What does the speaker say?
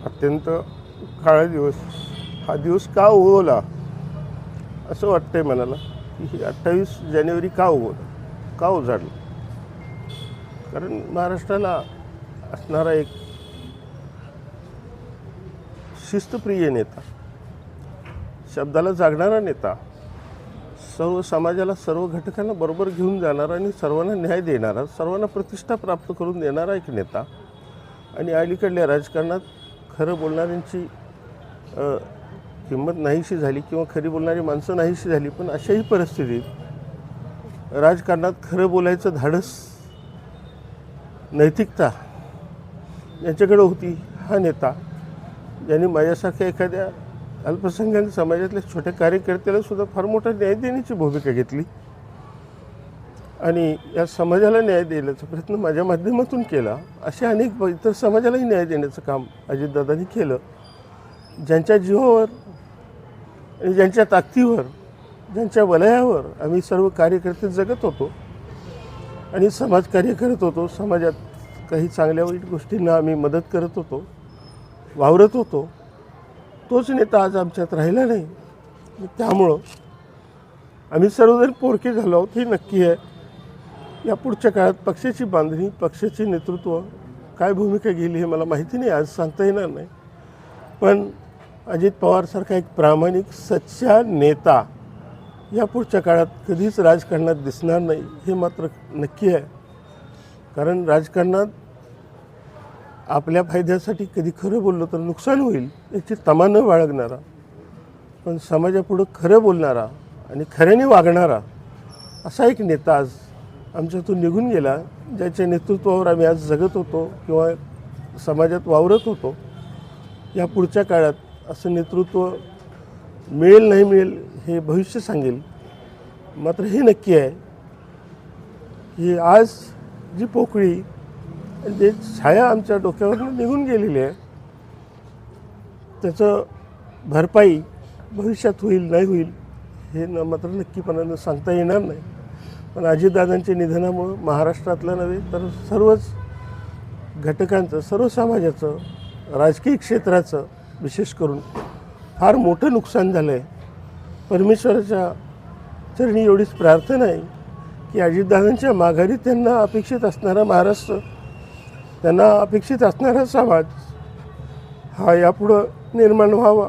अत्यंत काळा दिवस हा दिवस का उगवला असं वाटतंय मनाला की 28 जानेवारी का उगवला का उजाडलं. कारण महाराष्ट्राला असणारा एक शिस्तप्रिय नेता, शब्दाला जागणारा नेता, सर्व समाजाला सर्व घटकांना बरोबर घेऊन जाणारा आणि सर्वांना न्याय देणारा, सर्वांना प्रतिष्ठा प्राप्त करून देणारा एक नेता आणि अलीकडल्या राजकारणात खरं बोलणाऱ्यांची किंमत नाहीशी झाली किंवा खरी बोलणारी माणसं नाहीशी झाली. पण अशाही परिस्थितीत राजकारणात खरं बोलायचं धाडस, नैतिकता यांच्याकडे होती हा नेता, ज्यांनी माझ्यासारख्या एखाद्या अल्पसंख्याक समाजातल्या छोट्या कार्यकर्त्याला सुद्धा फार मोठा न्याय देण्याची भूमिका घेतली आणि या समाजाला न्याय देण्याचा प्रयत्न माझ्या माध्यमातून केला. अशा अनेक इतर समाजालाही न्याय देण्याचं काम अजितदादांनी केलं. ज्यांच्या जीवावर आणि ज्यांच्या ताकदीवर, ज्यांच्या वलयावर आम्ही सर्व कार्यकर्ते जगत होतो आणि समाजकार्य करत होतो, समाजात काही चांगल्या वाईट गोष्टींना आम्ही मदत करत होतो, वावरत होतो, तोच नेता आज आमच्यात राहिला नाही. त्यामुळं आम्ही सर्वजण पोरके झालो आहोत हे नक्की आहे. या पुढच्या काळात पक्षाची बांधणी, पक्षाचे नेतृत्व काय भूमिका गेली हे मला माहिती नाही, आज सांगता येणार नाही. पण अजित पवारसारखा एक प्रामाणिक सच्चा नेता या पुढच्या काळात कधीच राजकारणात दिसणार नाही हे मात्र नक्की आहे. कारण राजकारणात आपल्या फायद्यासाठी कधी खरं बोललं तर नुकसान होईल याची तमा न बाळगणारा, पण समाजापुढं खरं बोलणारा आणि खऱ्याने वागणारा असा एक नेता आज आमच्यातून निघून गेला, ज्याच्या नेतृत्वावर आम्ही आज जगत होतो किंवा समाजात वावरत होतो. या पुढच्या काळात असं नेतृत्व मिळेल नाही मिळेल हे भविष्य सांगेल. मात्र हे नक्की आहे की आज जी पोकळी, जे छाया आमच्या डोक्यावरून निघून गेलेली आहे त्याचं भरपाई भविष्यात होईल नाही होईल हे मात्र नक्कीपणानं सांगता येणार नाही. पण अजितदादांच्या निधनामुळं महाराष्ट्रातलं नव्हे तर सर्वच घटकांचं, सर्व समाजाचं, राजकीय क्षेत्राचं विशेष करून फार मोठं नुकसान झालं आहे. परमेश्वराच्या चरणी एवढीच प्रार्थना आहे की अजितदादांच्या माघारी त्यांना अपेक्षित असणारा महाराष्ट्र, त्यांना अपेक्षित असणारा समाज हा यापुढं निर्माण व्हावा